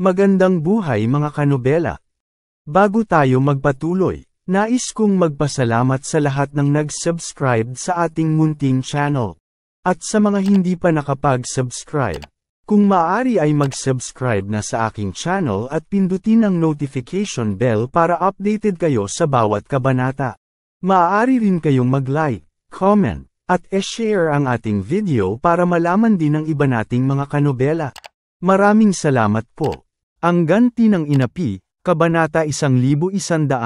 Magandang buhay mga kanobela. Bago tayo magpatuloy, nais kong magpasalamat sa lahat ng nag-subscribe sa ating munting channel. At sa mga hindi pa nakapag-subscribe, kung maaari ay mag-subscribe na sa aking channel at pindutin ang notification bell para updated kayo sa bawat kabanata. Maaari rin kayong mag-like, comment, at e-share ang ating video para malaman din ng iba nating mga kanobela. Maraming salamat po. Ang ganti ng inapi, Kabanata 1171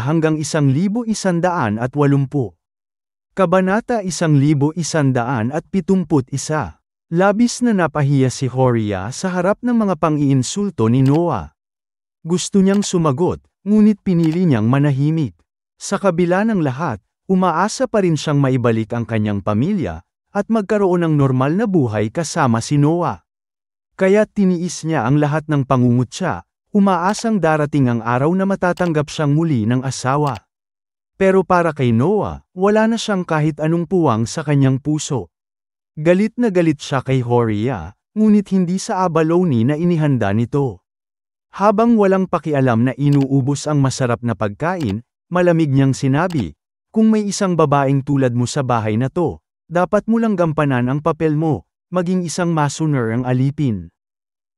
hanggang 1180. Kabanata 1171. Labis na napahiya si Horia sa harap ng mga pang-iinsulto ni Noah. Gusto niyang sumagot, ngunit pinili niyang manahimik. Sa kabila ng lahat, umaasa pa rin siyang maibalik ang kanyang pamilya, at magkaroon ng normal na buhay kasama si Noah. Kaya tiniis niya ang lahat ng pangungutya, umaasang darating ang araw na matatanggap siyang muli ng asawa. Pero para kay Noah, wala na siyang kahit anong puwang sa kanyang puso. Galit na galit siya kay Horia, ngunit hindi sa abalone na inihanda nito. Habang walang pakialam na inuubos ang masarap na pagkain, malamig niyang sinabi, "Kung may isang babaeng tulad mo sa bahay na to, dapat mo lang gampanan ang papel mo, maging isang masoner ang alipin."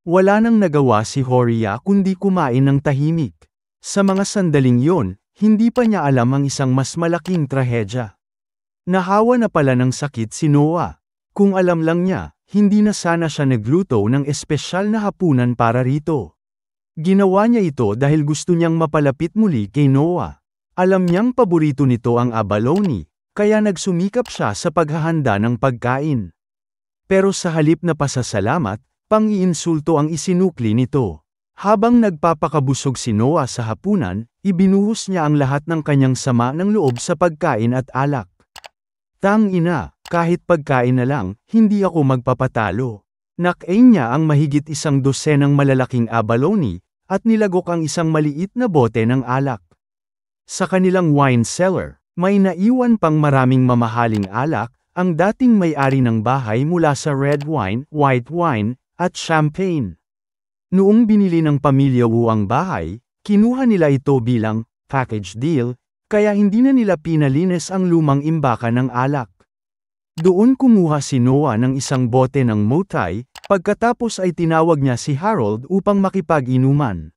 Wala nang nagawa si Horia kundi kumain ng tahimik. Sa mga sandaling yon, hindi pa niya alam ang isang mas malaking trahedya. Nahawa na pala ng sakit si Noah. Kung alam lang niya, hindi na sana siya nagluto ng espesyal na hapunan para rito. Ginawa niya ito dahil gusto niyang mapalapit muli kay Noah. Alam niyang paborito nito ang abalone, kaya nagsumikap siya sa paghahanda ng pagkain. Pero sa halip na pasasalamat, pang-iinsulto ang isinukli nito. Habang nagpapakabusog si Noah sa hapunan, ibinuhos niya ang lahat ng kanyang sama ng loob sa pagkain at alak. "Tangina, kahit pagkain na lang, hindi ako magpapatalo." Nakain niya ang mahigit 12 malalaking abalone, at nilagok ang isang maliit na bote ng alak. Sa kanilang wine cellar, may naiwan pang maraming mamahaling alak, ang dating may-ari ng bahay mula sa red wine, white wine, at champagne. Noong binili ng pamilya Wu ang bahay, kinuha nila ito bilang package deal, kaya hindi na nila pinalinis ang lumang imbakan ng alak. Doon kumuha si Noah ng isang bote ng motai, pagkatapos ay tinawag niya si Harold upang makipag-inuman.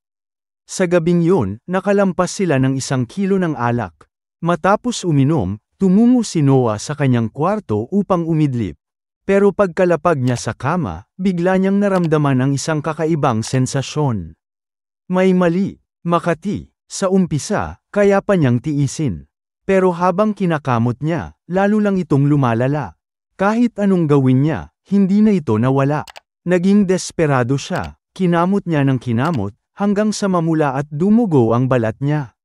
Sa gabing yun, nakalampas sila ng 1 kilo ng alak. Matapos uminom, tumungo si Noah sa kanyang kwarto upang umidlip. Pero pagkalapag niya sa kama, bigla niyang naramdaman ang isang kakaibang sensasyon. May mali, Makati, sa umpisa, kaya pa niyang tiisin. Pero habang kinakamot niya, lalo lang itong lumalala. Kahit anong gawin niya, hindi na ito nawala. Naging desperado siya, kinamot niya ng kinamot, hanggang sa mamula at dumugo ang balat niya.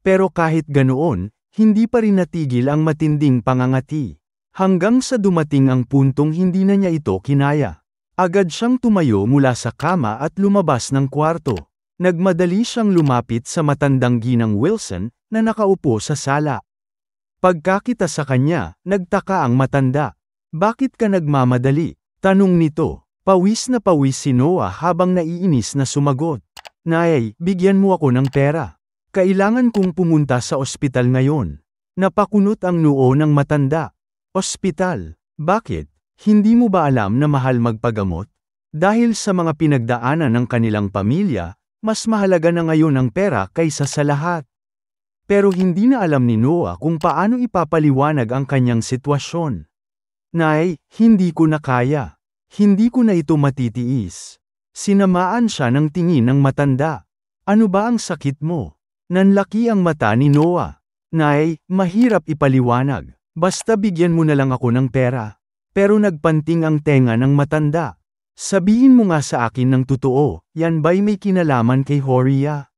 Pero kahit ganoon, hindi pa rin natigil ang matinding pangangati. Hanggang sa dumating ang puntong hindi na niya ito kinaya. Agad siyang tumayo mula sa kama at lumabas ng kwarto. Nagmadali siyang lumapit sa matandang ginang Wilson, na nakaupo sa sala. Pagkakita sa kanya, nagtaka ang matanda. "Bakit ka nagmamadali?" tanong nito. Pawis na pawis si Noah habang naiinis na sumagot. "Nay, bigyan mo ako ng pera. Kailangan kong pumunta sa ospital ngayon." Napakunot ang noo ng matanda. "Ospital? Bakit? Hindi mo ba alam na mahal magpagamot?" Dahil sa mga pinagdaanan ng kanilang pamilya, mas mahalaga na ngayon ang pera kaysa sa lahat. Pero hindi na alam ni Noah kung paano ipapaliwanag ang kanyang sitwasyon. "Nay, hindi ko na kaya. Hindi ko na ito matitiis." Sinamaan siya ng tingin ng matanda. "Ano ba ang sakit mo?" Nanlaki ang mata ni Noah. "Nay, mahirap ipaliwanag. Basta bigyan mo na lang ako ng pera." Pero nagpanting ang tenga ng matanda. "Sabihin mo nga sa akin ng totoo, yan ba'y may kinalaman kay Horia?"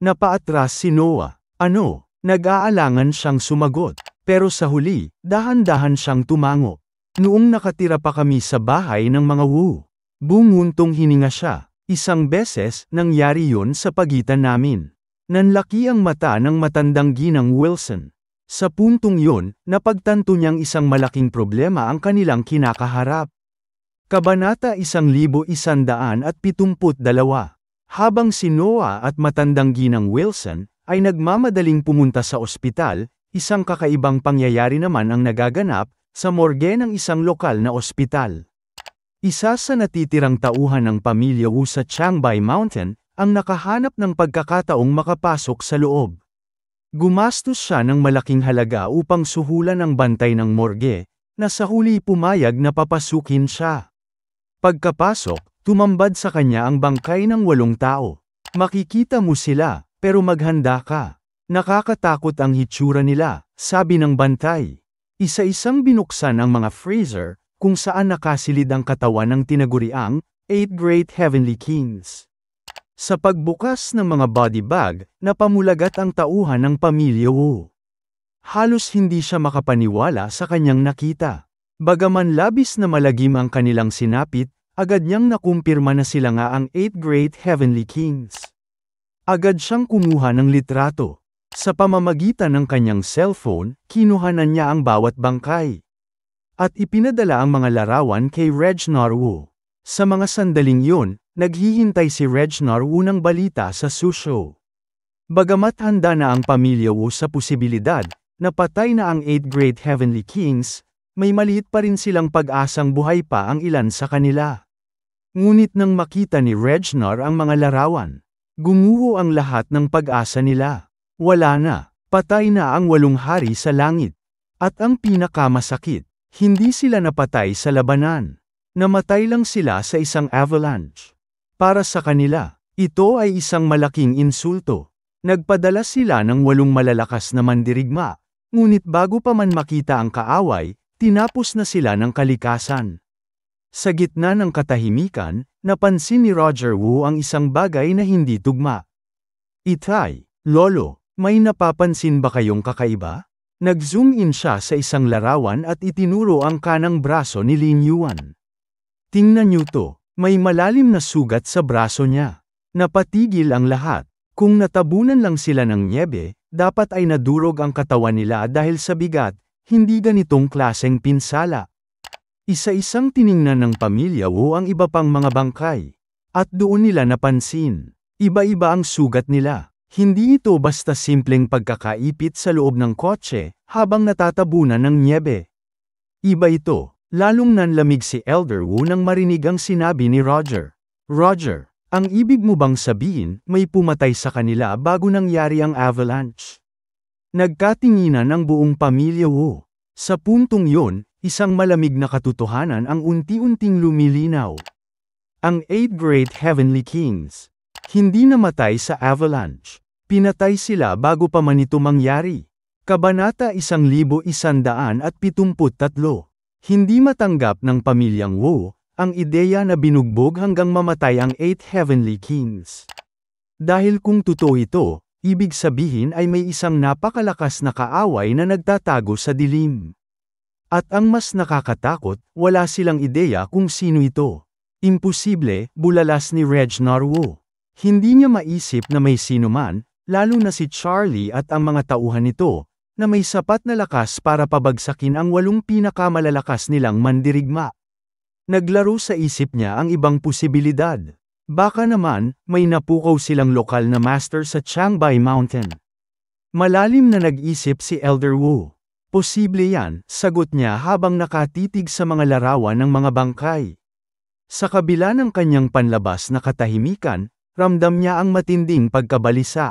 Napaatras si Noah. "Ano?" Nag-aalangan siyang sumagot. Pero sa huli, dahan-dahan siyang tumango. "Noong nakatira pa kami sa bahay ng mga Wu." Bumuntong hininga siya. "Isang beses, nangyari yun sa pagitan namin." Nanlaki ang mata ng matandang ginang Wilson. Sa puntong yun, napagtanto niyang isang malaking problema ang kanilang kinakaharap. Kabanata 1172. Habang si Noah at matandang ginang Wilson ay nagmamadaling pumunta sa ospital, isang kakaibang pangyayari naman ang nagaganap sa morgue ng isang lokal na ospital. Isa sa natitirang tauhan ng pamilya Wu sa Changbai Mountain ang nakahanap ng pagkakataong makapasok sa loob. Gumastos siya ng malaking halaga upang suhulan ang bantay ng morgue, na sa huli pumayag na papasukin siya. Pagkapasok, tumambad sa kanya ang bangkay ng 8 tao. Makikita mo sila, pero maghanda ka. Nakakatakot ang hitsura nila, sabi ng bantay. Isa-isang binuksan ang mga freezer, kung saan nakasilid ang katawan ng tinaguriang 8 Great Heavenly Kings. Sa pagbukas ng mga body bag, napamulagat ang tauhan ng pamilya Wu. Halos hindi siya makapaniwala sa kanyang nakita. Bagaman labis na malagim ang kanilang sinapit, agad niyang nakumpirma na sila nga ang 8 Great Heavenly Kings. Agad siyang kumuha ng litrato. Sa pamamagitan ng kanyang cellphone, kinuhanan niya ang bawat bangkay. At ipinadala ang mga larawan kay Reginald Wu. Sa mga sandaling yun, naghihintay si Reginald Wu ng balita sa Suzhou. Bagamat handa na ang pamilya Wu sa posibilidad na patay na ang 8 Great Heavenly Kings, may maliit pa rin silang pag-asang buhay pa ang ilan sa kanila. Ngunit nang makita ni Reginald ang mga larawan, gumuho ang lahat ng pag-asa nila. Wala na, patay na ang 8 hari sa langit. At ang pinakamasakit, hindi sila napatay sa labanan. Namatay lang sila sa isang avalanche. Para sa kanila, ito ay isang malaking insulto. Nagpadala sila ng 8 malalakas na mandirigma, ngunit bago pa man makita ang kaaway, tinapos na sila ng kalikasan. Sa gitna ng katahimikan, napansin ni Roger Wu ang isang bagay na hindi tugma. Itay, Lolo, may napapansin ba kayong kakaiba? Nag-zoom in siya sa isang larawan at itinuro ang kanang braso ni Lin Yuan. Tingnan niyo to, may malalim na sugat sa braso niya. Napatigil ang lahat. Kung natabunan lang sila ng nyebe, dapat ay nadurog ang katawan nila dahil sa bigat, hindi ganitong klaseng pinsala. Isa-isang tiningnan ng pamilya Wu ang iba pang mga bangkay. At doon nila napansin. Iba-iba ang sugat nila. Hindi ito basta simpleng pagkakaipit sa loob ng kotse, habang natatabunan ng nyebe. Iba ito. Lalong nanlamig si Elder Wu nang marinig ang sinabi ni Roger. Roger, ang ibig mo bang sabihin may pumatay sa kanila bago nangyari ang avalanche? Nagkatinginan ang buong pamilya Wu. Sa puntong yun, isang malamig na katotohanan ang unti-unting lumilinaw. Ang 8 Great Heavenly Kings. Hindi namatay sa avalanche. Pinatay sila bago pa man ito mangyari. Kabanata 1173. Hindi matanggap ng pamilyang Wu, ang ideya na binugbog hanggang mamatay ang 8 Heavenly Kings. Dahil kung totoo ito, ibig sabihin ay may isang napakalakas na kaaway na nagtatago sa dilim. At ang mas nakakatakot, wala silang ideya kung sino ito. Imposible, bulalas ni Reginald Wu. Hindi niya maisip na may sino man, lalo na si Charlie at ang mga tauhan nito, na may sapat na lakas para pabagsakin ang 8 pinakamalalakas nilang mandirigma. Naglaro sa isip niya ang ibang posibilidad. Baka naman, may napukaw silang lokal na master sa Changbai Mountain. Malalim na nag-isip si Elder Wu. Posible yan, sagot niya habang nakatitig sa mga larawan ng mga bangkay. Sa kabila ng kanyang panlabas na katahimikan, ramdam niya ang matinding pagkabalisa.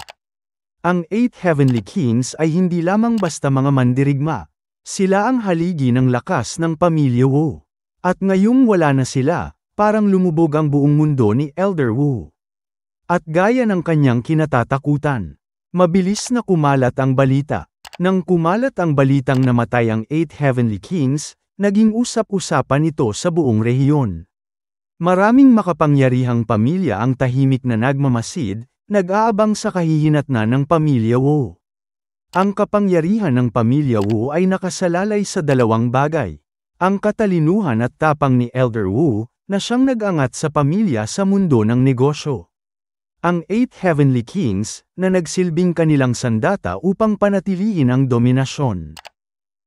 Ang 8 Heavenly Kings ay hindi lamang basta mga mandirigma. Sila ang haligi ng lakas ng pamilya Wu. At ngayong wala na sila, parang lumubog ang buong mundo ni Elder Wu. At gaya ng kanyang kinatatakutan, mabilis na kumalat ang balita. Nang kumalat ang balitang namatay ang 8 Heavenly Kings, naging usap-usapan ito sa buong rehiyon. Maraming makapangyarihang pamilya ang tahimik na nagmamasid, nag-aabang sa kahihinatnan ng pamilya Wu. Ang kapangyarihan ng pamilya Wu ay nakasalalay sa 2 bagay. Ang katalinuhan at tapang ni Elder Wu, na siyang nag-angat sa pamilya sa mundo ng negosyo. Ang 8 Heavenly Kings, na nagsilbing kanilang sandata upang panatilihin ang dominasyon.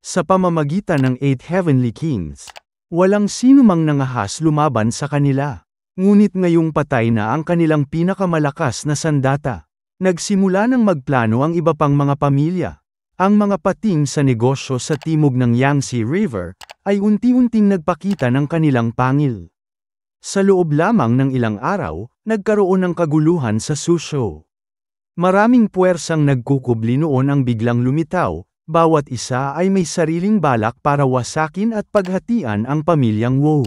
Sa pamamagitan ng 8 Heavenly Kings, Walang sino mang nangahas lumaban sa kanila. Ngunit ngayong patay na ang kanilang pinakamalakas na sandata. Nagsimula ng magplano ang iba pang mga pamilya. Ang mga pating sa negosyo sa timog ng Yangtze River ay unti-unting nagpakita ng kanilang pangil. Sa loob lamang ng ilang araw, nagkaroon ng kaguluhan sa Suzhou. Maraming puwersang nagkukubli noon ang biglang lumitaw, bawat isa ay may sariling balak para wasakin at paghatian ang pamilyang Wu.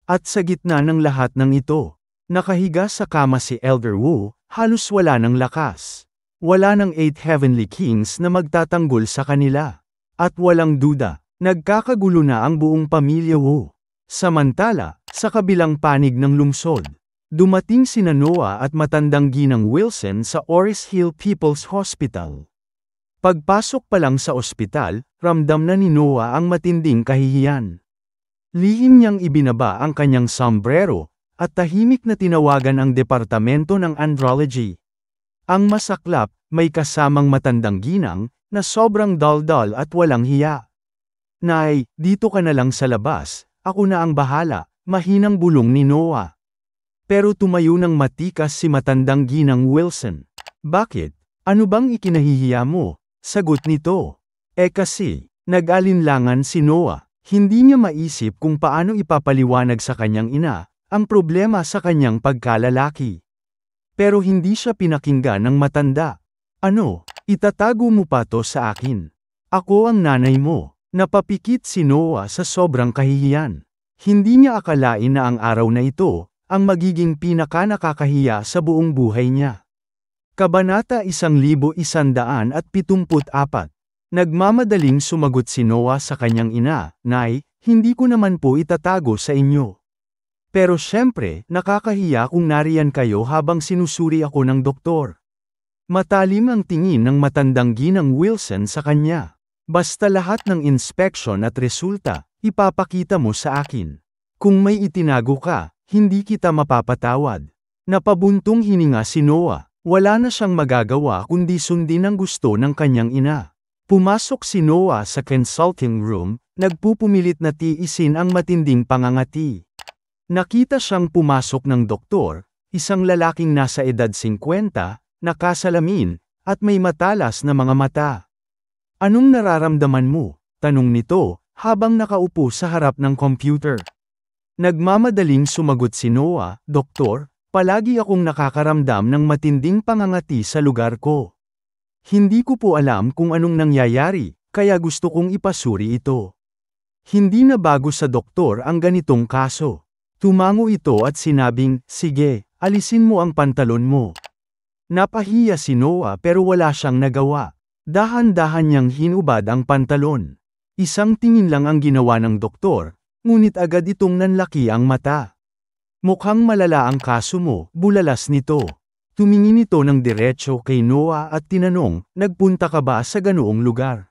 At sa gitna ng lahat ng ito, nakahiga sa kama si Elder Wu, halos wala ng lakas. Wala ng 8 Heavenly Kings na magtatanggol sa kanila. At walang duda, nagkakagulo na ang buong pamilya Wu. Samantala, sa kabilang panig ng lungsod, dumating sina Noah at matandang ginang Wilson sa Oris Hill People's Hospital. Pagpasok pa lang sa ospital, ramdam na ni Noah ang matinding kahihiyan. Lihim niyang ibinaba ang kanyang sombrero, at tahimik na tinawagan ang departamento ng andrology. Ang masaklap, may kasamang matandang ginang, na sobrang daldal at walang hiya. Nay, dito ka na lang sa labas, ako na ang bahala, mahinang bulong ni Noah. Pero tumayo ng matikas si matandang ginang Wilson. Bakit? Ano bang ikinahihiya mo? Sagot nito. Kasi, nag-alinlangan si Noah. Hindi niya maisip kung paano ipapaliwanag sa kanyang ina, ang problema sa kanyang pagkalalaki. Pero hindi siya pinakinggan ng matanda. Ano, itatago mo pa to sa akin? Ako ang nanay mo. Napapikit si Noah sa sobrang kahihiyan. Hindi niya akalain na ang araw na ito, ang magiging pinaka-nakakahiya sa buong buhay niya. Kabanata 1174. Nagmamadaling sumagot si Noah sa kanyang ina, Nay, hindi ko naman po itatago sa inyo. Pero syempre, nakakahiya kung nariyan kayo habang sinusuri ako ng doktor. Matalim ang tingin ng matandang ginang Wilson sa kanya. Basta lahat ng inspeksyon at resulta, ipapakita mo sa akin. Kung may itinago ka, hindi kita mapapatawad. Napabuntong hininga si Noah. Wala na siyang magagawa kundi sundin ang gusto ng kanyang ina. Pumasok si Noah sa consulting room, nagpupumilit na tiisin ang matinding pangangati. Nakita siyang pumasok ng doktor, isang lalaking nasa edad 50, nakasalamin, at may matalas na mga mata. Anong nararamdaman mo? Tanong nito, habang nakaupo sa harap ng computer. Nagmamadaling sumagot si Noah, Doktor, palagi akong nakakaramdam ng matinding pangangati sa lugar ko. Hindi ko po alam kung anong nangyayari, kaya gusto kong ipasuri ito. Hindi na bago sa doktor ang ganitong kaso. Tumango ito at sinabing, sige, alisin mo ang pantalon mo. Napahiya si Noah pero wala siyang nagawa. Dahan-dahan niyang hinubad ang pantalon. Isang tingin lang ang ginawa ng doktor, ngunit agad itong nanlaki ang mata. Mukhang malala ang kaso mo, bulalas nito. Tumingin ito ng diretso kay Noah at tinanong, nagpunta ka ba sa ganoong lugar?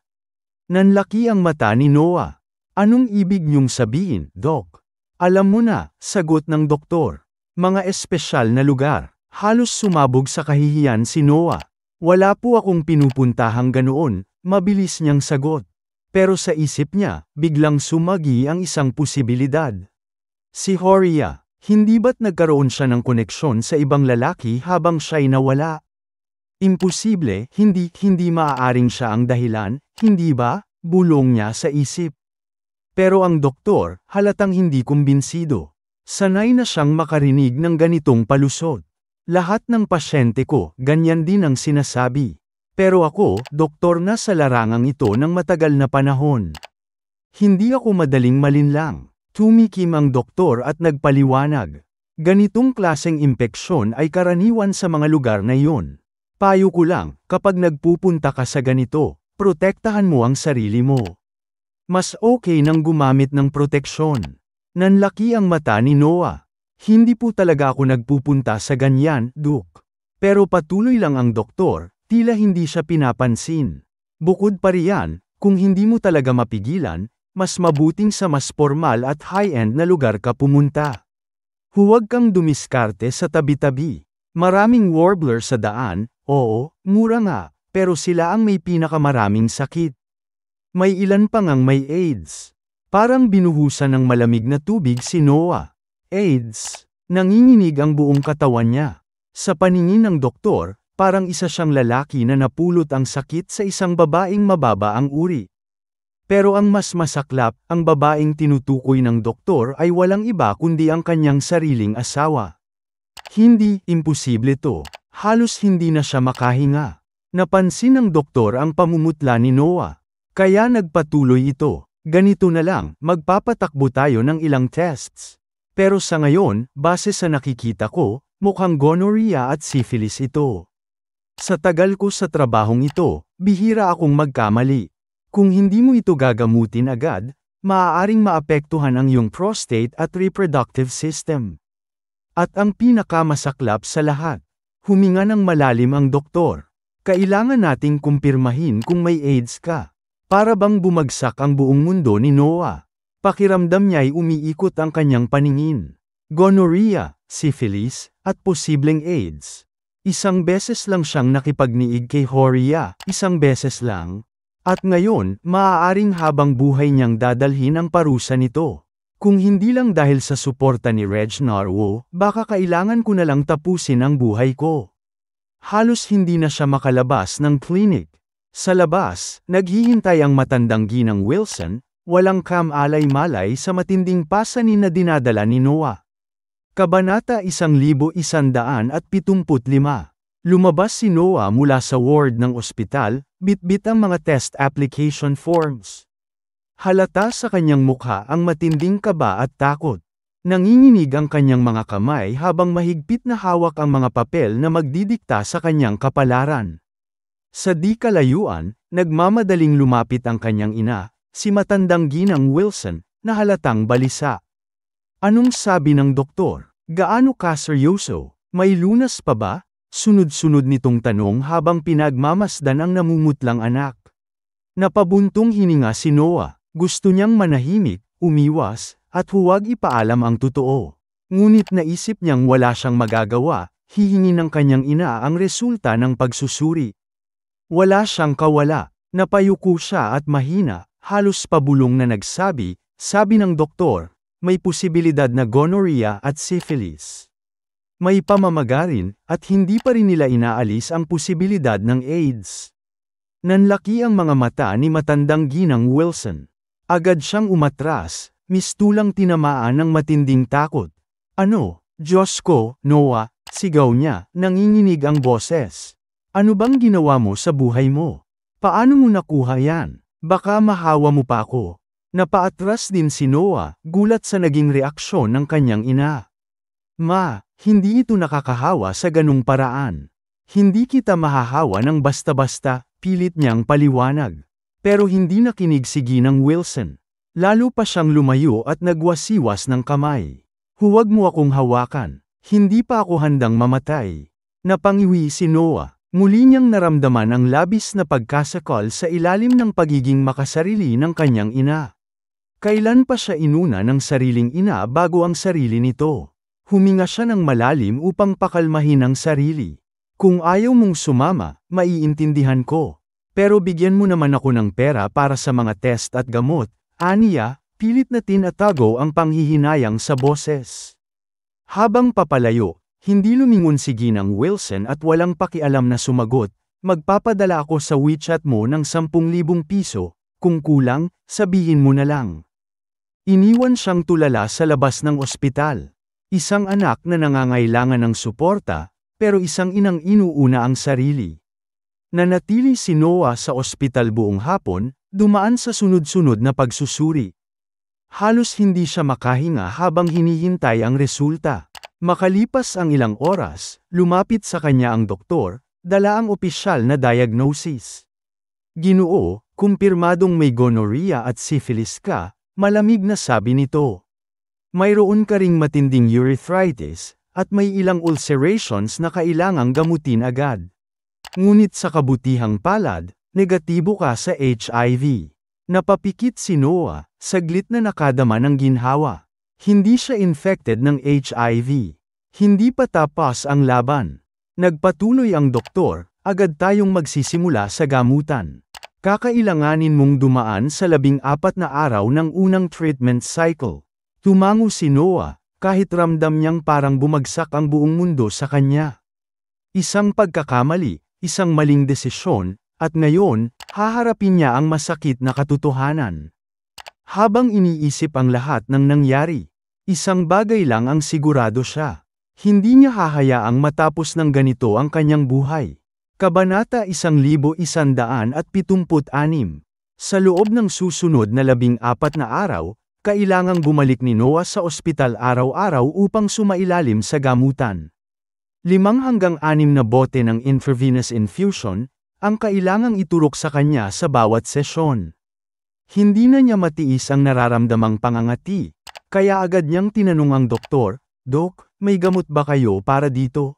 Nanlaki ang mata ni Noah. Anong ibig niyong sabihin, Doc? Alam mo na, sagot ng doktor. Mga espesyal na lugar. Halos sumabog sa kahihiyan si Noah. Wala po akong pinupuntahang ganoon, mabilis niyang sagot. Pero sa isip niya, biglang sumagi ang isang posibilidad. Si Horia, hindi ba't nagkaroon siya ng koneksyon sa ibang lalaki habang siya'y nawala? Imposible, hindi maaaring siya ang dahilan, hindi ba? Bulong niya sa isip. Pero ang doktor, halatang hindi kumbinsido. Sanay na siyang makarinig ng ganitong palusot. Lahat ng pasyente ko, ganyan din ang sinasabi. Pero ako, doktor na sa larangang ito ng matagal na panahon. Hindi ako madaling malinlang. Tumikim ang doktor at nagpaliwanag. Ganitong klaseng impeksyon ay karaniwan sa mga lugar na iyon. Payo ko lang, kapag nagpupunta ka sa ganito, protektahan mo ang sarili mo. Mas okay nang gumamit ng proteksyon. Nanlaki ang mata ni Noah. Hindi po talaga ako nagpupunta sa ganyan, Doc. Pero patuloy lang ang doktor, tila hindi siya pinapansin. Bukod pa riyan, kung hindi mo talaga mapigilan, mas mabuting sa mas formal at high-end na lugar ka pumunta. Huwag kang dumiskarte sa tabi-tabi. Maraming warbler sa daan, oo, mura nga, pero sila ang may pinakamaraming sakit. May ilan pa ngang may AIDS. Parang binuhusan ng malamig na tubig si Noah. AIDS. Nanginginig ang buong katawan niya. Sa paningin ng doktor, parang isa siyang lalaki na napulot ang sakit sa isang babaeng mababa ang uri. Pero ang mas masaklap, ang babaeng tinutukoy ng doktor ay walang iba kundi ang kanyang sariling asawa. Hindi, imposible to. Halos hindi na siya makahinga. Napansin ng doktor ang pamumutla ni Noah. Kaya nagpatuloy ito. Ganito na lang, magpapatakbo tayo ng ilang tests. Pero sa ngayon, base sa nakikita ko, mukhang gonorrhea at syphilis ito. Sa tagal ko sa trabahong ito, bihira akong magkamali. Kung hindi mo ito gagamutin agad, maaaring maapektuhan ang iyong prostate at reproductive system. At ang pinakamasaklap sa lahat, huminga ng malalim ang doktor. Kailangan nating kumpirmahin kung may AIDS ka. Para bang bumagsak ang buong mundo ni Noah. Pakiramdam niya'y umiikot ang kanyang paningin. Gonorrhea, syphilis, at posibleng AIDS. Isang beses lang siyang nakipagniig kay Horia, isang beses lang. At ngayon, maaaring habang buhay niyang dadalhin ang parusa nito. Kung hindi lang dahil sa suporta ni Reg Narwo, baka kailangan ko na lang tapusin ang buhay ko. Halos hindi na siya makalabas ng clinic. Sa labas, naghihintay ang matandang ginang Wilson, walang kam-alay-malay sa matinding pasanin na dinadala ni Noah. Kabanata 1175. Lumabas si Noah mula sa ward ng ospital, bitbit ang mga test application forms. Halata sa kanyang mukha ang matinding kaba at takot. Nanginginig ang kanyang mga kamay habang mahigpit na hawak ang mga papel na magdidikta sa kanyang kapalaran. Sa di kalayuan, nagmamadaling lumapit ang kanyang ina, si matandang ginang Wilson, na halatang balisa. Anong sabi ng doktor? Gaano ka seryoso? May lunas pa ba? Sunod-sunod nitong tanong habang pinagmamasdan ang namumutlang anak. Napabuntong hininga si Noah. Gusto niyang manahimik, umiwas, at huwag ipaalam ang totoo. Ngunit naisip niyang wala siyang magagawa, hihingi ng kanyang ina ang resulta ng pagsusuri. Wala siyang kawala. Napayuko siya at mahina, halos pabulong na nagsabi, sabi ng doktor, may posibilidad na gonorrhea at syphilis. May pamamagarin, at hindi pa rin nila inaalis ang posibilidad ng AIDS. Nanlaki ang mga mata ni matandang ginang Wilson. Agad siyang umatras, mistulang tinamaan ng matinding takot. Ano, Diyos ko, Noah, sigaw niya, nanginginig ang boses. Ano bang ginawa mo sa buhay mo? Paano mo nakuha yan? Baka mahawa mo pa ako. Napaatras din si Noah, gulat sa naging reaksyon ng kanyang ina. Ma, hindi ito nakakahawa sa ganung paraan. Hindi kita mahahawa ng basta-basta, pilit niyang paliwanag. Pero hindi nakinig si ginang Wilson. Lalo pa siyang lumayo at nagwasiwas ng kamay. Huwag mo akong hawakan. Hindi pa ako handang mamatay. Napangiwi si Noah. Muli niyang naramdaman ang labis na pagkasakal sa ilalim ng pagiging makasarili ng kanyang ina. Kailan pa siya inuna ng sariling ina bago ang sarili nito? Huminga siya ng malalim upang pakalmahin ang sarili. Kung ayaw mong sumama, maiintindihan ko. Pero bigyan mo naman ako ng pera para sa mga test at gamot, aniya, pilit na tinatago ang panghihinayang sa boses. Habang papalayo, hindi lumingon si ginang Wilson at walang pakialam na sumagot, magpapadala ako sa WeChat mo ng 10,000 piso, kung kulang, sabihin mo na lang. Iniwan siyang tulala sa labas ng ospital. Isang anak na nangangailangan ng suporta, pero isang inang inuuna ang sarili. Nanatili si Noah sa ospital buong hapon, dumaan sa sunod-sunod na pagsusuri. Halos hindi siya makahinga habang hinihintay ang resulta. Makalipas ang ilang oras, lumapit sa kanya ang doktor, dala ang opisyal na diagnosis. Ginoo, kumpirmadong may gonorrhea at syphilis ka, malamig na sabi nito. Mayroon ka ring matinding urethritis, at may ilang ulcerations na kailangang gamutin agad. Ngunit sa kabutihang palad, negatibo ka sa HIV. Napapikit si Noah, saglit na nakadama ng ginhawa. Hindi siya infected ng HIV. Hindi pa tapos ang laban. Nagpatuloy ang doktor, agad tayong magsisimula sa gamutan. Kakailanganin mong dumaan sa 14 na araw ng unang treatment cycle. Tumango si Noah, kahit ramdam niyang parang bumagsak ang buong mundo sa kanya. Isang pagkakamali, isang maling desisyon, at ngayon, haharapin niya ang masakit na katotohanan. Habang iniisip ang lahat ng nangyari, isang bagay lang ang sigurado siya. Hindi niya hahayaang matapos ng ganito ang kanyang buhay. Kabanata 1176. Sa loob ng susunod na 14 na araw, kailangang bumalik ni Noah sa ospital araw-araw upang sumailalim sa gamutan. 5 hanggang 6 na bote ng intravenous infusion, ang kailangang iturok sa kanya sa bawat sesyon. Hindi na niya matiis ang nararamdamang pangangati, kaya agad niyang tinanong ang doktor, "Dok, may gamot ba kayo para dito?"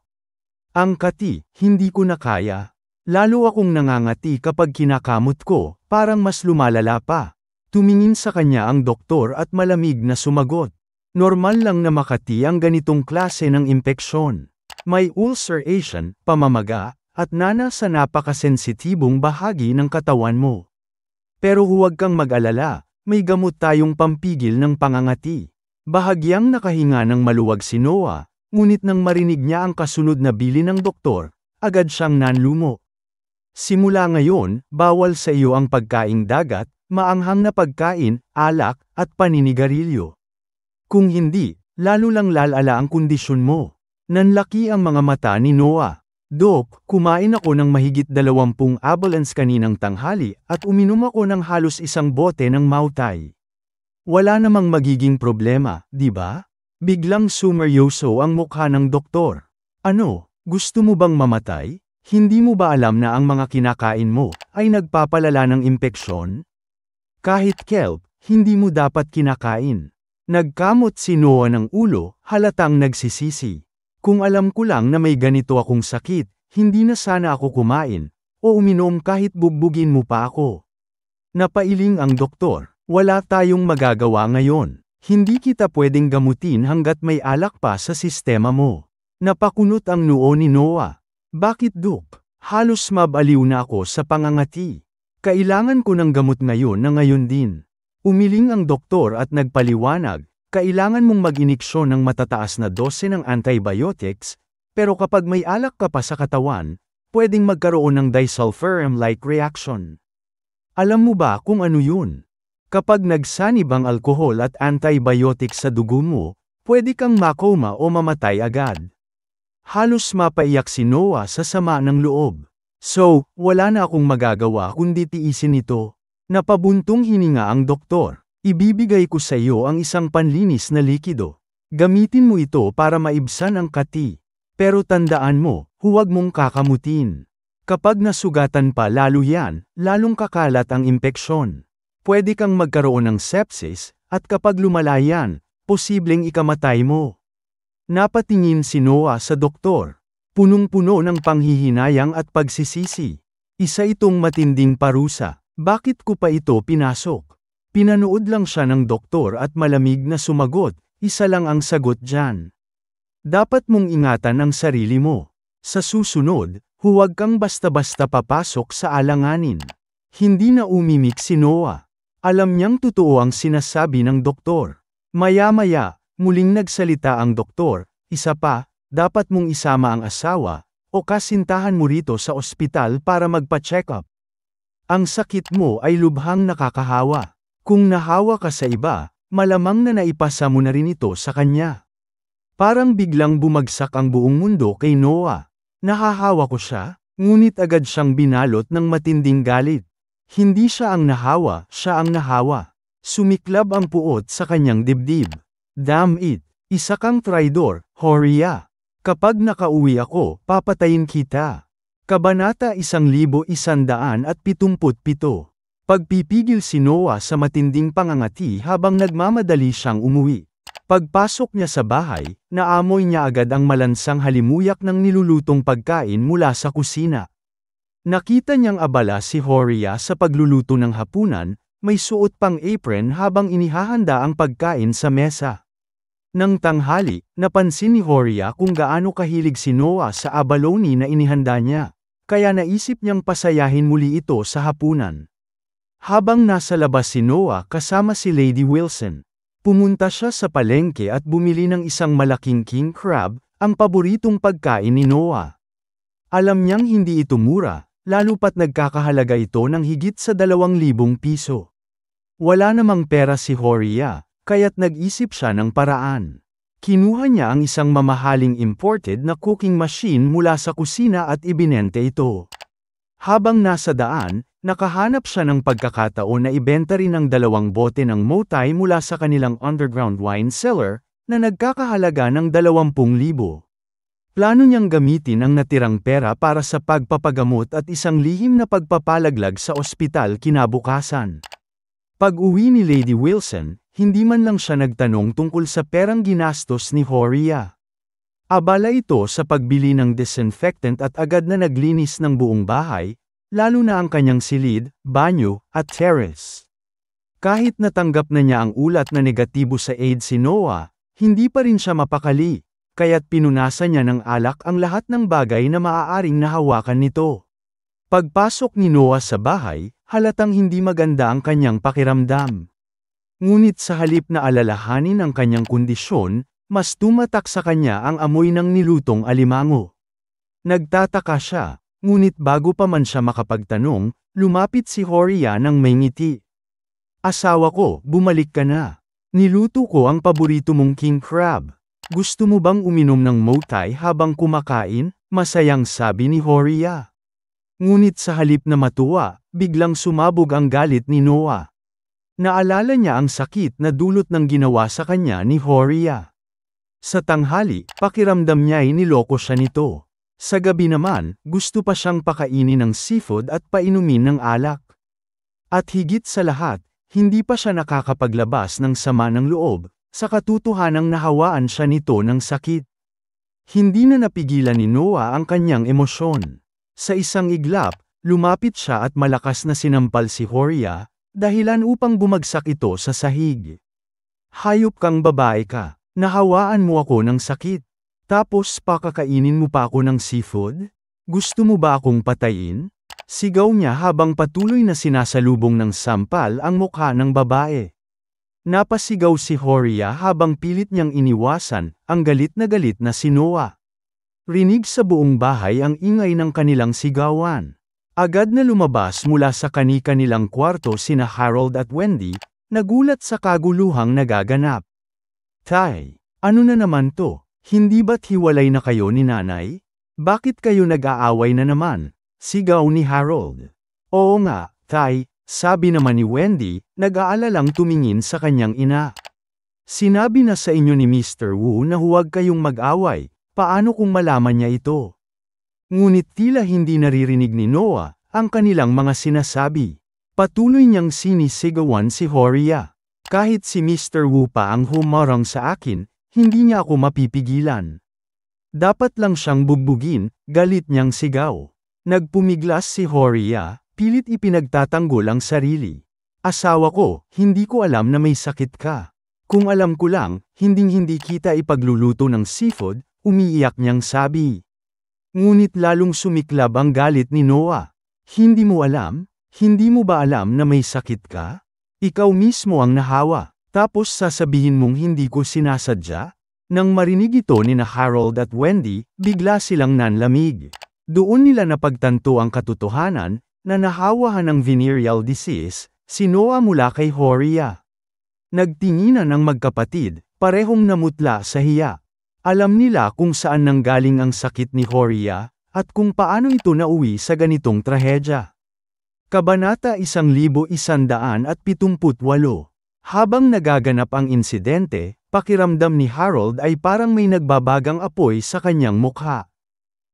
Ang kati, hindi ko na kaya. Lalo akong nangangati kapag kinakamot ko, parang mas lumalala pa. Tumingin sa kanya ang doktor at malamig na sumagot. Normal lang na makati ang ganitong klase ng impeksyon. May ulceration, pamamaga, at nana sa napakasensitibong bahagi ng katawan mo. Pero huwag kang mag-alala, may gamot tayong pampigil ng pangangati. Bahagyang nakahinga ng maluwag si Noah. Ngunit nang marinig niya ang kasunod na bilin ng doktor, agad siyang nanlumo. Simula ngayon, bawal sa iyo ang pagkaing dagat, maanghang na pagkain, alak, at paninigarilyo. Kung hindi, lalo lang lalala ang kondisyon mo. Nanlaki ang mga mata ni Noah. "Dok, kumain ako ng mahigit 20 abalance kaninang tanghali at uminom ako ng halos 1 bote ng Mautay. Wala namang magiging problema, di ba?" Biglang sumeryoso ang mukha ng doktor. "Ano, gusto mo bang mamatay? Hindi mo ba alam na ang mga kinakain mo ay nagpapalala ng impeksyon? Kahit kelp, hindi mo dapat kinakain." Nagkamot si Noah ng ulo, halatang nagsisisi. "Kung alam ko lang na may ganito akong sakit, hindi na sana ako kumain, o uminom kahit bugbugin mo pa ako." Napailing ang doktor. "Wala tayong magagawa ngayon. Hindi kita pwedeng gamutin hanggat may alak pa sa sistema mo." Napakunot ang noo ni Noah. "Bakit, Dok? Halos mabaliw na ako sa pangangati. Kailangan ko ng gamot ngayon na ngayon din." Umiling ang doktor at nagpaliwanag, "Kailangan mong mag-iniksyon ng matataas na dose ng antibiotics, pero kapag may alak ka pa sa katawan, pwedeng magkaroon ng disulfiram-like reaction." Alam mo ba kung ano yun? Kapag nagsanib ang alkohol at antibiotics sa dugo mo, pwede kang makoma o mamatay agad. Halos mapaiyak si Noah sa sama ng loob. "So, wala na akong magagawa kundi tiisin ito." Napabuntong hininga ang doktor. "Ibibigay ko sa iyo ang isang panlinis na likido. Gamitin mo ito para maibsan ang kati. Pero tandaan mo, huwag mong kakamutin. Kapag nasugatan pa lalo yan, lalong kakalat ang impeksyon. Pwede kang magkaroon ng sepsis, at kapag lumala yan, posibleng ikamatay mo." Napatingin si Noah sa doktor. Punong-puno ng panghihinayang at pagsisisi. Isa itong matinding parusa. Bakit ko pa ito pinasok? Pinanood lang siya ng doktor at malamig na sumagot, "Isa lang ang sagot dyan. Dapat mong ingatan ang sarili mo. Sa susunod, huwag kang basta-basta papasok sa alanganin." Hindi na umimik si Noah. Alam niyang totoo ang sinasabi ng doktor. Maya-maya, muling nagsalita ang doktor, "Isa pa, dapat mong isama ang asawa, o kasintahan mo rito sa ospital para magpa-check up. Ang sakit mo ay lubhang nakakahawa. Kung nahawa ka sa iba, malamang na naipasa mo na rin ito sa kanya." Parang biglang bumagsak ang buong mundo kay Noah. Nahahawa ko siya? Ngunit agad siyang binalot ng matinding galit. Hindi siya ang nahawa, siya ang nahawa. Sumiklab ang puot sa kanyang dibdib. "Damn it! Isa kang traidor, Horia. Kapag nakauwi ako, papatayin kita." Kabanata 1177. Pagpipigil si Noah sa matinding pangangati habang nagmamadali siyang umuwi. Pagpasok niya sa bahay, naamoy niya agad ang malansang halimuyak ng nilulutong pagkain mula sa kusina. Nakita niyang abala si Horia sa pagluluto ng hapunan, may suot pang apron habang inihahanda ang pagkain sa mesa. Nang tanghali, napansin ni Horia kung gaano kahilig si Noah sa abalone na inihanda niya, kaya naisip niyang pasayahin muli ito sa hapunan. Habang nasa labas si Noah kasama si Lady Wilson, pumunta siya sa palengke at bumili ng isang malaking king crab, ang paboritong pagkain ni Noah. Alam niyang hindi ito mura, lalo pat nagkakahalaga ito ng higit sa 2,000 piso. Wala namang pera si Horia, kaya't nag-isip siya ng paraan. Kinuha niya ang isang mamahaling imported na cooking machine mula sa kusina at ibinente ito. Habang nasa daan, nakahanap siya ng pagkakataon na ibenta rin ang 2 bote ng Moutai mula sa kanilang underground wine cellar, na nagkakahalaga ng 20,000. Plano niyang gamitin ang natirang pera para sa pagpapagamot at isang lihim na pagpapalaglag sa ospital kinabukasan. Pag-uwi ni Lady Wilson, hindi man lang siya nagtanong tungkol sa perang ginastos ni Horia. Abala ito sa pagbili ng disinfectant at agad na naglinis ng buong bahay, lalo na ang kanyang silid, banyo, at terrace. Kahit natanggap na niya ang ulat na negatibo sa AIDS si Noah, hindi pa rin siya mapakali, kaya't pinunasan niya ng alak ang lahat ng bagay na maaaring nahawakan nito. Pagpasok ni Noah sa bahay, halatang hindi maganda ang kanyang pakiramdam. Ngunit sa halip na alalahanin ang kanyang kondisyon, mas tumatak sa kanya ang amoy ng nilutong alimango. Nagtataka siya, ngunit bago pa man siya makapagtanong, lumapit si Horia ng may ngiti. Asawa ko, bumalik ka na. Niluto ko ang paborito mong king crab. Gusto mo bang uminom ng Moutai habang kumakain? Masayang sabi ni Horia. Ngunit sa halip na matuwa, biglang sumabog ang galit ni Noah. Naalala niya ang sakit na dulot ng ginawa sa kanya ni Horia. Sa tanghali, pakiramdam niya ay niloko siya nito. Sa gabi naman, gusto pa siyang pakainin ng seafood at painumin ng alak. At higit sa lahat, hindi pa siya nakakapaglabas ng sama ng loob, sa katotohanang nahawaan siya nito ng sakit. Hindi na napigilan ni Noah ang kanyang emosyon. Sa isang iglap, lumapit siya at malakas na sinampal si Horia, dahilan upang bumagsak ito sa sahig. Hayop kang babae ka. Nahawaan mo ako ng sakit. Tapos pakakainin mo pa ako ng seafood? Gusto mo ba akong patayin? Sigaw niya habang patuloy na sinasalubong ng sampal ang mukha ng babae. Napasigaw si Horia habang pilit niyang iniwasan ang galit na si Noah. Rinig sa buong bahay ang ingay ng kanilang sigawan. Agad na lumabas mula sa kani-kanilang kwarto sina Harold at Wendy, nagulat sa kaguluhang nagaganap. Tay, ano na naman to? Hindi ba't hiwalay na kayo ni nanay? Bakit kayo nag-aaway na naman? Sigaw ni Harold. Oo nga, Tay, sabi naman ni Wendy, nag-aalalang tumingin sa kanyang ina. Sinabi na sa inyo ni Mr. Wu na huwag kayong mag-away, paano kung malaman niya ito? Ngunit tila hindi naririnig ni Noah ang kanilang mga sinasabi. Patuloy niyang sinisigawan si Horia. Kahit si Mr. Wu pa ang humarang sa akin, hindi niya ako mapipigilan. Dapat lang siyang bugbugin, galit niyang sigaw. Nagpumiglas si Horia, pilit ipinagtatanggol ang sarili. Asawa ko, hindi ko alam na may sakit ka. Kung alam ko lang, hinding-hindi kita ipagluluto ng seafood, umiiyak niyang sabi. Ngunit lalong sumiklab ang galit ni Noah. Hindi mo alam? Hindi mo ba alam na may sakit ka? Ikaw mismo ang nahawa, tapos sasabihin mong hindi ko sinasadya? Nang marinig ito ni Harold at Wendy, bigla silang nanlamig. Doon nila napagtanto ang katotohanan, na nahawahan ng venereal disease, si Noah mula kay Horia. Nagtinginan ang magkapatid, parehong namutla sa hiya. Alam nila kung saan nanggaling ang sakit ni Horia, at kung paano ito nauwi sa ganitong trahedya. Kabanata 1178. Habang nagaganap ang insidente, pakiramdam ni Harold ay parang may nagbabagang apoy sa kanyang mukha.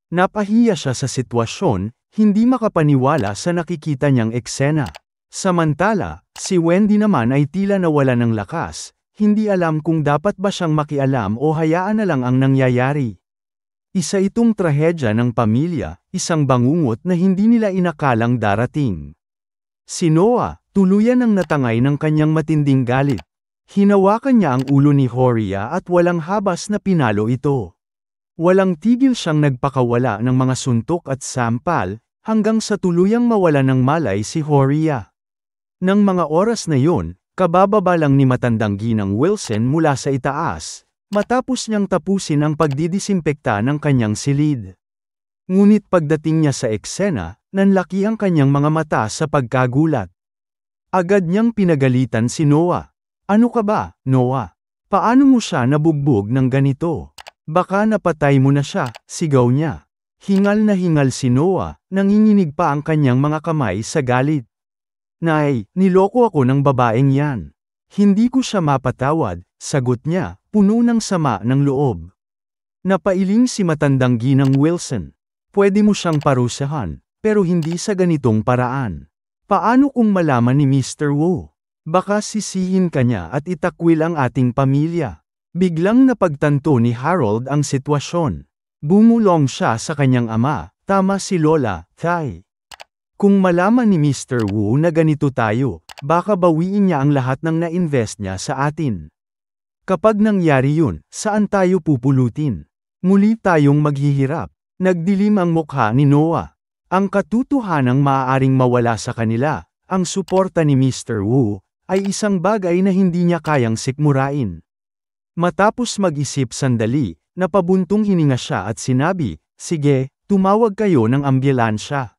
Napahiya siya sa sitwasyon, hindi makapaniwala sa nakikita niyang eksena. Samantala, si Wendy naman ay tila nawala ng lakas, hindi alam kung dapat ba siyang makialam o hayaan na lang ang nangyayari. Isa itong trahedya ng pamilya, isang bangungot na hindi nila inakalang darating. Si Noah, tuluyan ang natangay ng kanyang matinding galit. Hinawakan niya ang ulo ni Horia at walang habas na pinalo ito. Walang tigil siyang nagpakawala ng mga suntok at sampal, hanggang sa tuluyang mawala ng malay si Horia. Nang mga oras na yon, kabababa lang ni matandang ginang Wilson mula sa itaas, matapos niyang tapusin ang pagdidisimpekta ng kanyang silid. Ngunit pagdating niya sa eksena, nanlaki ang kanyang mga mata sa pagkagulat. Agad niyang pinagalitan si Noah. Ano ka ba, Noah? Paano mo siya nabugbog ng ganito? Baka napatay mo na siya, sigaw niya. Hingal na hingal si Noah, nanginginig pa ang kanyang mga kamay sa galit. Nay, niloko ako ng babaeng yan. Hindi ko siya mapatawad, sagot niya, puno ng sama ng loob. Napailing si matandang ginang Wilson. Pwede mo siyang parusahan, pero hindi sa ganitong paraan. Paano kung malaman ni Mr. Wu? Baka sisihin ka niya at itakwil ang ating pamilya. Biglang napagtanto ni Harold ang sitwasyon. Bumulong siya sa kanyang ama, tama si Lola, Thay. Kung malaman ni Mr. Wu na ganito tayo, baka bawiin niya ang lahat ng na-invest niya sa atin. Kapag nangyari yun, saan tayo pupulutin? Muli tayong maghihirap. Nagdilim ang mukha ni Noah. Ang katotohanang maaaring mawala sa kanila, ang suporta ni Mr. Wu, ay isang bagay na hindi niya kayang sikmurain. Matapos mag-isip sandali, napabuntong hininga siya at sinabi, sige, tumawag kayo ng ambulansya.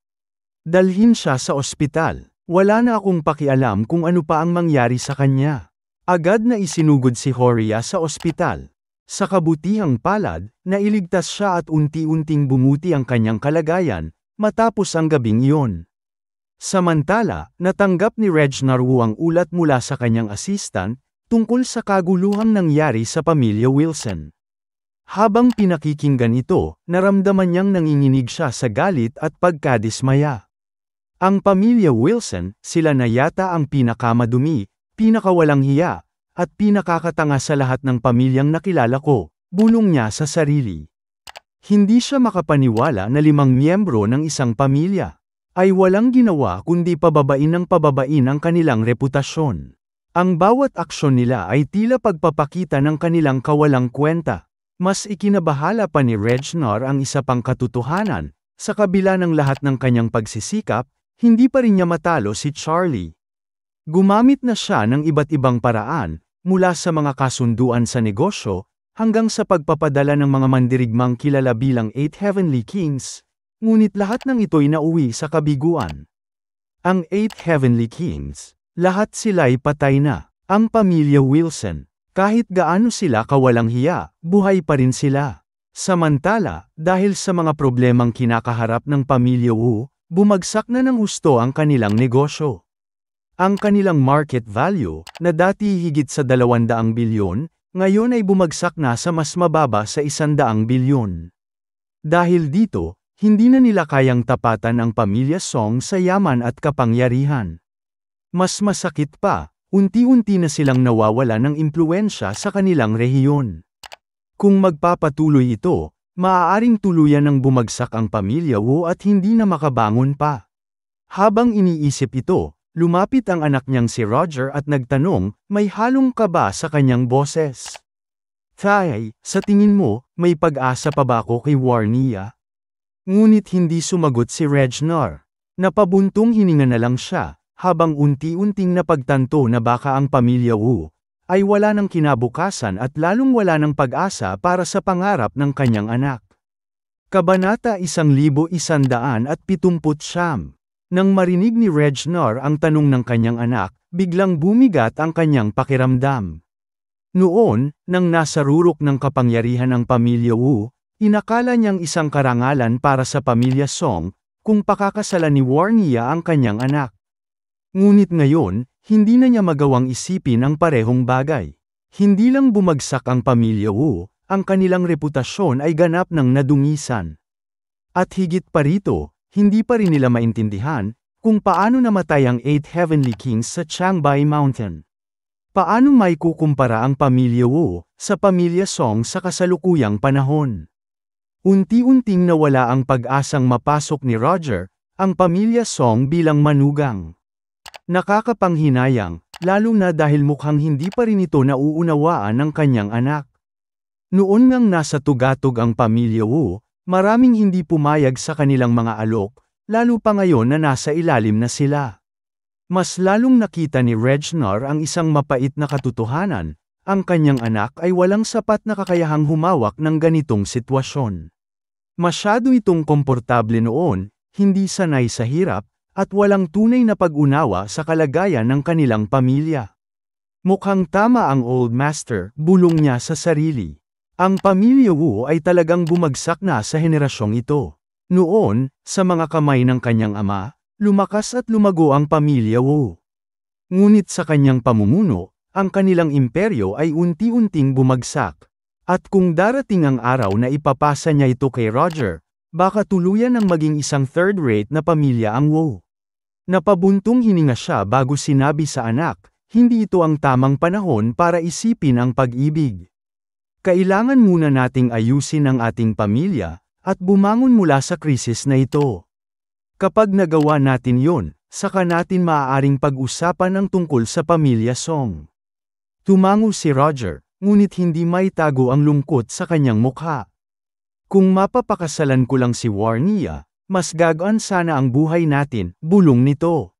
Dalhin siya sa ospital. Wala na akong pakialam kung ano pa ang mangyari sa kanya. Agad na isinugod si Horia sa ospital. Sa kabutihang palad, nailigtas siya at unti-unting bumuti ang kanyang kalagayan, matapos ang gabing iyon. Samantala, natanggap ni Reginald Wu ang ulat mula sa kanyang assistant, tungkol sa kaguluhang nangyari sa pamilya Wilson. Habang pinakikinggan ito, naramdaman niyang nanginginig siya sa galit at pagkadismaya. Ang pamilya Wilson, sila na yata ang pinakamadumi, pinakawalang hiya, at pinakakatanga sa lahat ng pamilyang nakilala ko, bulong niya sa sarili. Hindi siya makapaniwala na 5 miyembro ng isang pamilya ay walang ginawa kundi pababain ng pababain ang kanilang reputasyon. Ang bawat aksyon nila ay tila pagpapakita ng kanilang kawalang kwenta. Mas ikinabahala pa ni Reginald ang isa pang katotohanan, sa kabila ng lahat ng kanyang pagsisikap, hindi pa rin niya matalo si Charlie. Gumamit na siya ng iba't ibang paraan, mula sa mga kasunduan sa negosyo, hanggang sa pagpapadala ng mga mandirigmang kilala bilang 8 Heavenly Kings, ngunit lahat ng ito'y nauwi sa kabiguan. Ang 8 Heavenly Kings, lahat sila'y patay na. Ang pamilya Wilson, kahit gaano sila kawalang hiya, buhay pa rin sila. Samantala, dahil sa mga problemang kinakaharap ng pamilya Wu, bumagsak na ng husto ang kanilang negosyo. Ang kanilang market value, na dati higit sa 200 bilyon, ngayon ay bumagsak na sa mas mababa sa 100 bilyon. Dahil dito, hindi na nila kayang tapatan ang pamilya Song sa yaman at kapangyarihan. Mas masakit pa, unti-unti na silang nawawala ng impluwensya sa kanilang rehiyon. Kung magpapatuloy ito, maaaring tuluyan ng bumagsak ang pamilya Wu at hindi na makabangon pa. Habang iniisip ito, lumapit ang anak niyang si Roger at nagtanong, may halong kaba sa kanyang boses. Thay, sa tingin mo, may pag-asa pa ba ako kay Warnia? Ngunit hindi sumagot si Reginald. Napabuntong hininga na lang siya, habang unti-unting napagtanto na baka ang pamilya Wu ay wala ng kinabukasan at lalong wala ng pag-asa para sa pangarap ng kanyang anak. Kabanata 1179. Nang marinig ni Reginald ang tanong ng kanyang anak, biglang bumigat ang kanyang pakiramdam. Noon, nang nasa rurok ng kapangyarihan ang pamilya Wu, inakala niyang isang karangalan para sa pamilya Song, kung pakakasalan ni Warnia ang kanyang anak. Ngunit ngayon, hindi na niya magawang isipin ang parehong bagay. Hindi lang bumagsak ang pamilya Wu, ang kanilang reputasyon ay ganap ng nadungisan. At higit pa rito, hindi pa rin nila maintindihan kung paano namatay ang 8 Heavenly Kings sa Changbai Mountain. Paano may kukumpara ang pamilya Wu sa pamilya Song sa kasalukuyang panahon? Unti-unting nawala ang pag-asang mapasok ni Roger, ang pamilya Song bilang manugang. Nakakapanghinayang, lalo na dahil mukhang hindi pa rin ito nauunawaan ng kanyang anak. Noon ngang nasa tugatog ang pamilya Wu, maraming hindi pumayag sa kanilang mga alok, lalo pa ngayon na nasa ilalim na sila. Mas lalong nakita ni Reginald ang isang mapait na katotohanan, ang kanyang anak ay walang sapat na kakayahang humawak ng ganitong sitwasyon. Masyado itong komportable noon, hindi sanay sa hirap, at walang tunay na pag-unawa sa kalagayan ng kanilang pamilya. Mukhang tama ang old master, bulong niya sa sarili. Ang pamilya Wu ay talagang bumagsak na sa henerasyong ito. Noon, sa mga kamay ng kanyang ama, lumakas at lumago ang pamilya Wu. Ngunit sa kanyang pamumuno, ang kanilang imperyo ay unti-unting bumagsak. At kung darating ang araw na ipapasa niya ito kay Roger, baka tuluyan ang maging isang third-rate na pamilya ang Wu. Napabuntong hininga siya bago sinabi sa anak, hindi ito ang tamang panahon para isipin ang pag-ibig. Kailangan muna nating ayusin ang ating pamilya, at bumangon mula sa krisis na ito. Kapag nagawa natin yon, saka natin maaaring pag-usapan ang tungkol sa pamilya Song. Tumango si Roger, ngunit hindi maitago ang lungkot sa kanyang mukha. Kung mapapakasalan ko lang si Warnia, mas gagaan sana ang buhay natin, bulong nito.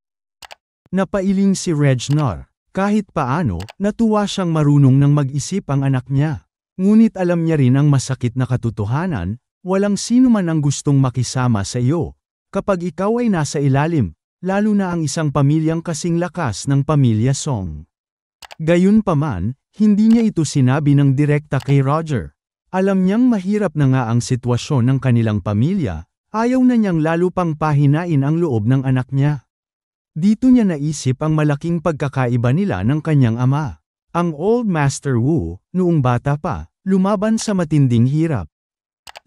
Napailing si Reginald. Kahit paano, natuwa siyang marunong ng mag-isip ang anak niya. Ngunit alam niya rin ang masakit na katotohanan, walang sino man ang gustong makisama sa iyo. Kapag ikaw ay nasa ilalim, lalo na ang isang pamilyang kasing lakas ng pamilya Song. Gayunpaman, hindi niya ito sinabi ng direkta kay Roger. Alam niyang mahirap na nga ang sitwasyon ng kanilang pamilya, ayaw na niyang lalo pang pahinain ang loob ng anak niya. Dito niya naisip ang malaking pagkakaiba nila ng kanyang ama. Ang Old Master Wu, noong bata pa, lumaban sa matinding hirap.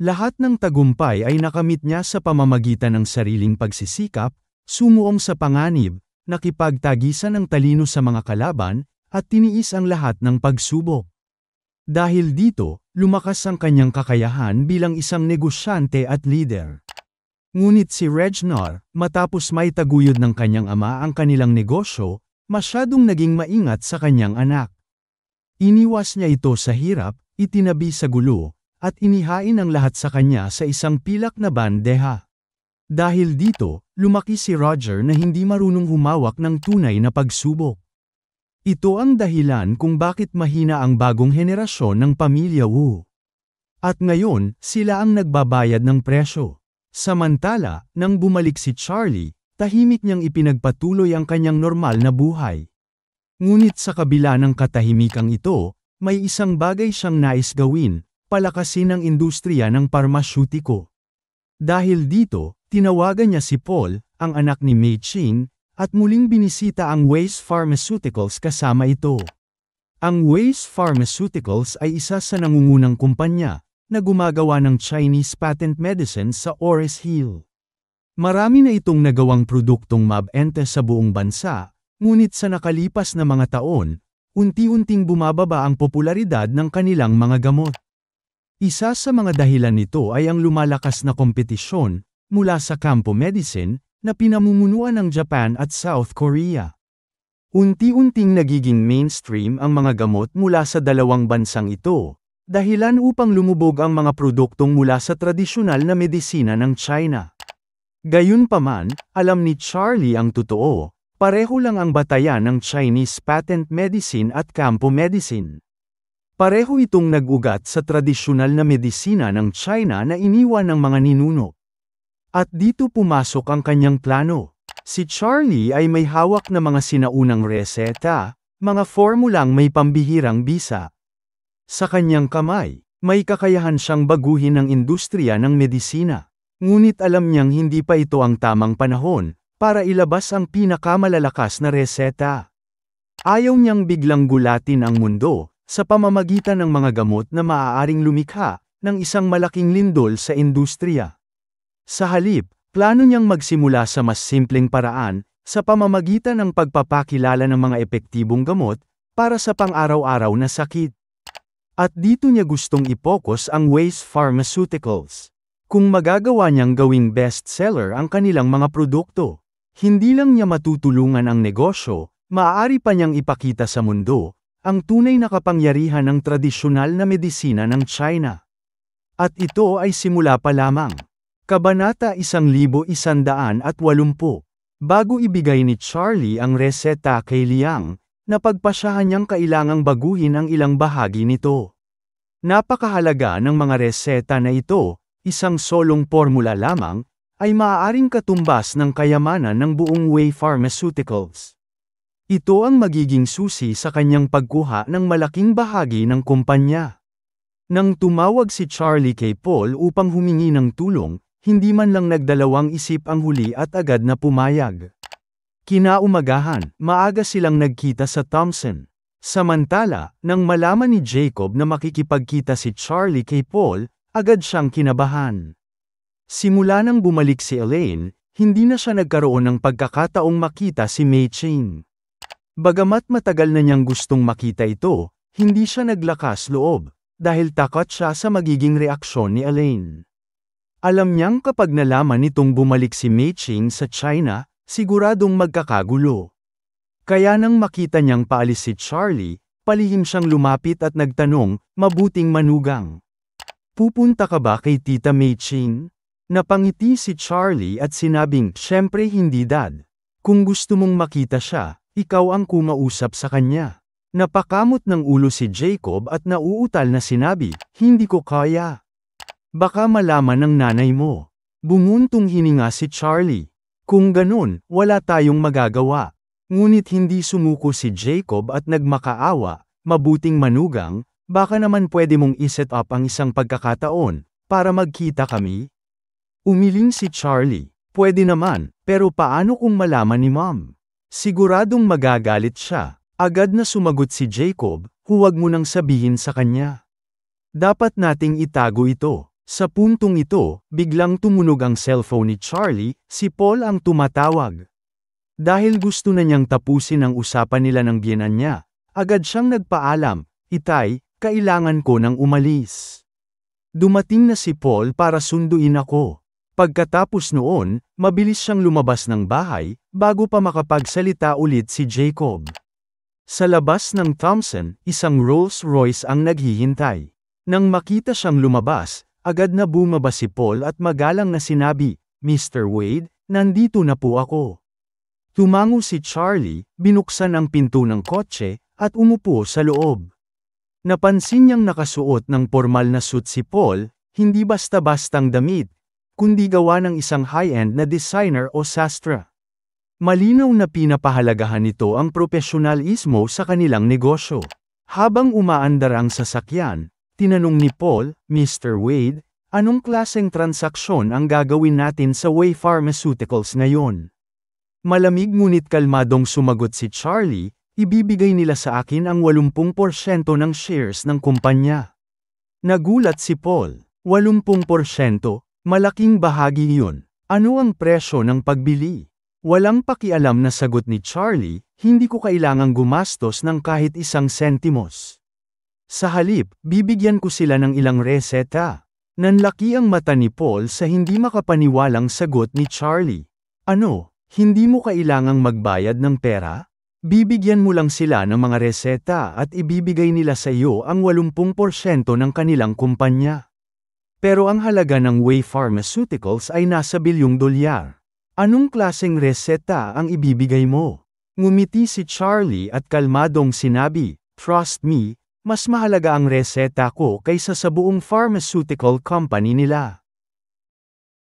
Lahat ng tagumpay ay nakamit niya sa pamamagitan ng sariling pagsisikap, sumuong sa panganib, nakipagtagisan ng talino sa mga kalaban, at tiniis ang lahat ng pagsubok. Dahil dito, lumakas ang kanyang kakayahan bilang isang negosyante at leader. Ngunit si Reginald, matapos may taguyod ng kanyang ama ang kanilang negosyo, masyadong naging maingat sa kanyang anak. Iniwas niya ito sa hirap, itinabi sa gulo, at inihain ang lahat sa kanya sa isang pilak na bandeha. Dahil dito, lumaki si Roger na hindi marunong humawak ng tunay na pagsubok. Ito ang dahilan kung bakit mahina ang bagong henerasyon ng pamilya Wu. At ngayon, sila ang nagbabayad ng presyo. Samantala, nang bumalik si Charlie, tahimik niyang ipinagpatuloy ang kanyang normal na buhay. Ngunit sa kabila ng katahimikang ito, may isang bagay siyang nais gawin, palakasin ang industriya ng parmasyutiko. Dahil dito, tinawagan niya si Paul, ang anak ni Mei Ching, at muling binisita ang Wace Pharmaceuticals kasama ito. Ang Wace Pharmaceuticals ay isa sa nangungunang kumpanya na gumagawa ng Chinese patent medicine sa Ores Hill. Marami na itong nagawang produktong mabenta sa buong bansa, ngunit sa nakalipas na mga taon, unti-unting bumababa ang popularidad ng kanilang mga gamot. Isa sa mga dahilan nito ay ang lumalakas na kompetisyon mula sa kampo medicine na pinamumunuan ng Japan at South Korea. Unti-unting nagiging mainstream ang mga gamot mula sa dalawang bansang ito, dahilan upang lumubog ang mga produktong mula sa tradisyonal na medisina ng China. Gayunpaman, alam ni Charlie ang totoo, pareho lang ang batayan ng Chinese patent medicine at kampo medicine. Pareho itong nag-ugat sa tradisyonal na medisina ng China na iniwan ng mga ninuno. At dito pumasok ang kanyang plano. Si Charlie ay may hawak na mga sinaunang reseta, mga formulang may pambihirang bisa. Sa kanyang kamay, may kakayahan siyang baguhin ang industriya ng medisina. Ngunit alam niyang hindi pa ito ang tamang panahon para ilabas ang pinakamalalakas na reseta. Ayaw niyang biglang gulatin ang mundo sa pamamagitan ng mga gamot na maaaring lumikha ng isang malaking lindol sa industriya. Sa halip, plano niyang magsimula sa mas simpleng paraan sa pamamagitan ng pagpapakilala ng mga epektibong gamot para sa pang-araw-araw na sakit. At dito niya gustong ipokus ang Wace Pharmaceuticals. Kung magagawa niyang gawing bestseller ang kanilang mga produkto, hindi lang niya matutulungan ang negosyo, maaari pa niyang ipakita sa mundo ang tunay na kapangyarihan ng tradisyonal na medisina ng China. At ito ay simula pa lamang. Kabanata 1180. Bago ibigay ni Charlie ang reseta kay Liang, napagpasyahan niyang kailangang baguhin ang ilang bahagi nito. Napakahalaga ng mga reseta na ito, isang solong formula lamang, ay maaaring katumbas ng kayamanan ng buong Wei Pharmaceuticals. Ito ang magiging susi sa kanyang pagkuha ng malaking bahagi ng kumpanya. Nang tumawag si Charlie kay Paul upang humingi ng tulong, hindi man lang nagdalawang isip ang huli at agad na pumayag. Kinaumagahan, maaga silang nagkita sa Thompson. Samantala, nang malaman ni Jacob na makikipagkita si Charlie kay Paul, agad siyang kinabahan. Simula nang bumalik si Elaine, hindi na siya nagkaroon ng pagkakataong makita si Mei Ching. Bagamat matagal na niyang gustong makita ito, hindi siya naglakas loob, dahil takot siya sa magiging reaksyon ni Elaine. Alam niyang kapag nalaman nitong bumalik si Mei Ching sa China, siguradong magkakagulo. Kaya nang makita niyang paalis si Charlie, palihim siyang lumapit at nagtanong, mabuting manugang. Pupunta ka ba kay Tita Mei Ching? Napangiti si Charlie at sinabing, syempre hindi dad. Kung gusto mong makita siya, ikaw ang kumausap sa kanya. Napakamot ng ulo si Jacob at nauutal na sinabi, hindi ko kaya. Baka malaman ng nanay mo. Bumuntong hininga si Charlie. Kung ganun, wala tayong magagawa. Ngunit hindi sumuko si Jacob at nagmakaawa, mabuting manugang, baka naman pwede mong iset up ang isang pagkakataon, para magkita kami? Umiling si Charlie, pwede naman, pero paano kung malaman ni Mom? Siguradong magagalit siya. Agad na sumagot si Jacob, huwag mo nang sabihin sa kanya. Dapat nating itago ito. Sa puntong ito, biglang tumunog ang cellphone ni Charlie, si Paul ang tumatawag. Dahil gusto na niyang tapusin ang usapan nila ng biyenan niya, agad siyang nagpaalam, Itay, kailangan ko nang umalis. Dumating na si Paul para sunduin ako. Pagkatapos noon, mabilis siyang lumabas ng bahay, bago pa makapagsalita ulit si Jacob. Sa labas ng Thompson, isang Rolls-Royce ang naghihintay. Nang makita siyang lumabas, agad na bumaba si Paul at magalang na sinabi, Mr. Wade, nandito na po ako. Tumango si Charlie, binuksan ang pinto ng kotse, at umupo sa loob. Napansin niyang nakasuot ng formal na suit si Paul, hindi basta-bastang damit, kundi gawa ng isang high-end na designer o sastra. Malinaw na pinapahalagahan nito ang propesyonalismo sa kanilang negosyo. Habang umaandar ang sasakyan, tinanong ni Paul, Mr. Wade, anong klaseng transaksyon ang gagawin natin sa Wei Pharmaceuticals ngayon? Malamig ngunit kalmadong sumagot si Charlie, ibibigay nila sa akin ang 80% ng shares ng kumpanya. Nagulat si Paul, 80%, malaking bahagi yun. Ano ang presyo ng pagbili? Walang pakialam na sagot ni Charlie, hindi ko kailangang gumastos ng kahit 1 sentimos. Sa halip, bibigyan ko sila ng ilang reseta. Nanlaki ang mata ni Paul sa hindi makapaniwalang sagot ni Charlie. Ano, hindi mo kailangang magbayad ng pera? Bibigyan mo lang sila ng mga reseta at ibibigay nila sa iyo ang 80% ng kanilang kumpanya. Pero ang halaga ng Wei Pharmaceuticals ay nasa $1 bilyong. Anong klaseng reseta ang ibibigay mo? Ngumiti si Charlie at kalmadong sinabi, Trust me, mas mahalaga ang reseta ko kaysa sa buong pharmaceutical company nila.